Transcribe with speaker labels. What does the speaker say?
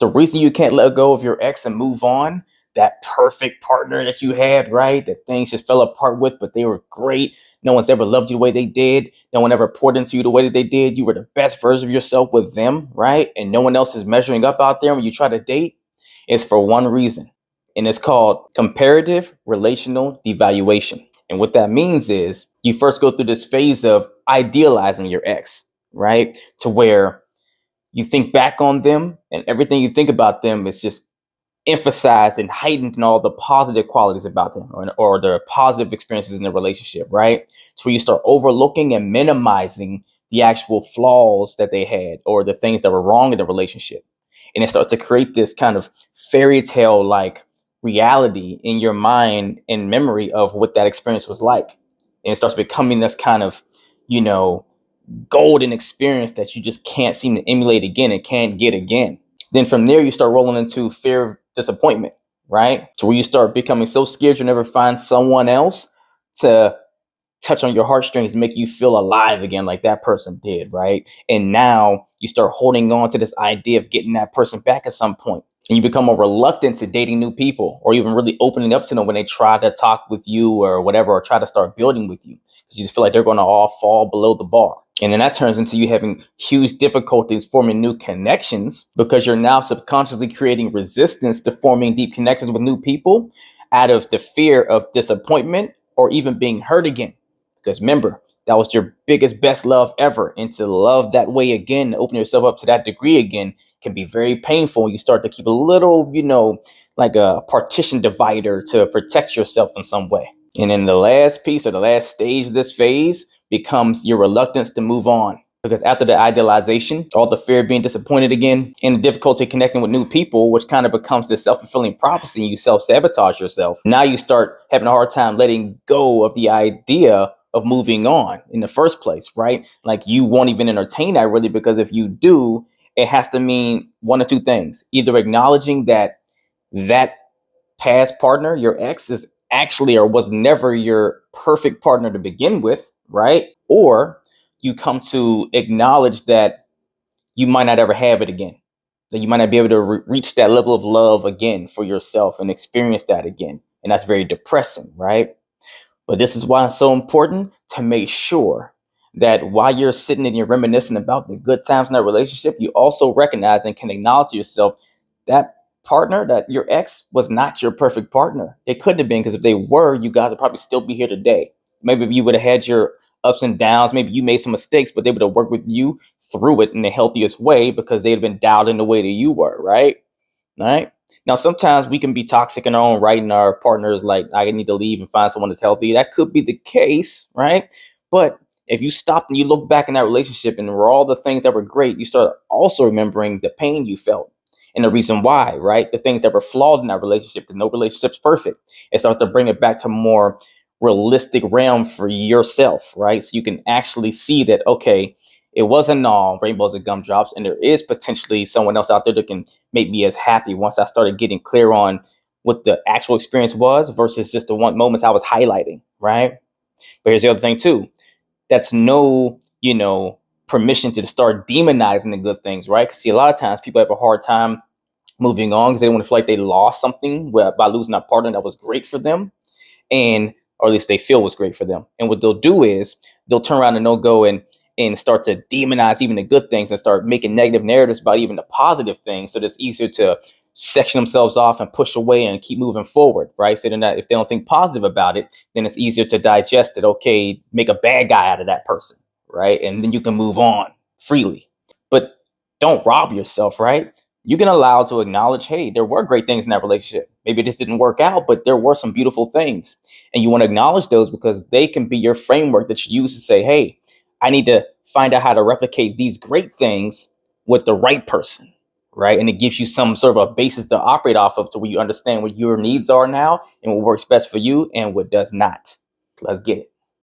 Speaker 1: The reason you can't let go of your ex and move on, that perfect partner that you had, right? That things just fell apart with, but they were great. No one's ever loved you the way they did. No one ever poured into you the way that they did. You were the best version of yourself with them, right? And no one else is measuring up out there when you try to date. It's for one reason, and it's called comparative relational devaluation. And what that means is you first go through this phase of idealizing your ex, right? To where you think back on them and everything you think about them is just emphasized and heightened in all the positive qualities about them, or the positive experiences in the relationship, right? So where you start overlooking and minimizing the actual flaws that they had or the things that were wrong in the relationship. And it starts to create this kind of fairy tale like reality in your mind and memory of what that experience was like. And it starts becoming this kind of, you know, golden experience that you just can't seem to emulate again and can't get again. Then from there, you start rolling into fear of disappointment, right? So where you start becoming so scared you'll never find someone else to touch on your heartstrings, make you feel alive again, like that person did, right? And now you start holding on to this idea of getting that person back at some point. And you become more reluctant to dating new people or even really opening up to them when they try to talk with you or whatever, or try to start building with you, because you just feel like they're going to all fall below the bar. And then that turns into you having huge difficulties forming new connections because you're now subconsciously creating resistance to forming deep connections with new people out of the fear of disappointment or even being hurt again. Because remember, that was your biggest, best love ever. And to love that way again, open yourself up to that degree again, can be very painful. You start to keep a little, like a partition divider to protect yourself in some way. And then the last piece or the last stage of this phase becomes your reluctance to move on. Because after the idealization, all the fear of being disappointed again, and the difficulty connecting with new people, which kind of becomes this self-fulfilling prophecy, and you self-sabotage yourself. Now you start having a hard time letting go of the idea of moving on in the first place, right? Like you won't even entertain that really, because if you do, it has to mean one of two things: either acknowledging that that past partner, your ex, is actually or was never your perfect partner to begin with, right? Or you come to acknowledge that you might not ever have it again, that you might not be able to reach that level of love again for yourself and experience that again. And that's very depressing, right? But this is why it's so important to make sure that while you're sitting and you're reminiscing about the good times in that relationship, you also recognize and can acknowledge to yourself that partner, that your ex, was not your perfect partner. It couldn't have been, because if they were, you guys would probably still be here today. Maybe you would have had your ups and downs. Maybe you made some mistakes, but they would have worked with you through it in the healthiest way because they'd have been dialed in the way that you were, right? All right. Now, sometimes we can be toxic in our own right, and our partners like, I need to leave and find someone that's healthy. That could be the case, right? But if you stop and you look back in that relationship and were all the things that were great, you start also remembering the pain you felt and the reason why, right? The things that were flawed in that relationship, because no relationship's perfect. It starts to bring it back to more realistic realm for yourself, right? So you can actually see that, okay, it wasn't all rainbows and gumdrops, and there is potentially someone else out there that can make me as happy once I started getting clear on what the actual experience was versus just the one moments I was highlighting, right? But here's the other thing too. That's no, permission to start demonizing the good things, right? Because see, a lot of times people have a hard time moving on because they want to feel like they lost something by losing a partner that was great for them, and or at least they feel was great for them. And what they'll do is they'll turn around and they'll go and start to demonize even the good things and start making negative narratives about even the positive things. So it's easier to section themselves off and push away and keep moving forward, right? So then if they don't think positive about it, then it's easier to digest it. Okay, make a bad guy out of that person, right? And then you can move on freely. But don't rob yourself, right? You can allow to acknowledge, hey, there were great things in that relationship. Maybe it just didn't work out, but there were some beautiful things. And you want to acknowledge those because they can be your framework that you use to say, hey, I need to find out how to replicate these great things with the right person, right? And it gives you some sort of a basis to operate off of, to where you understand what your needs are now and what works best for you and what does not. Let's get it.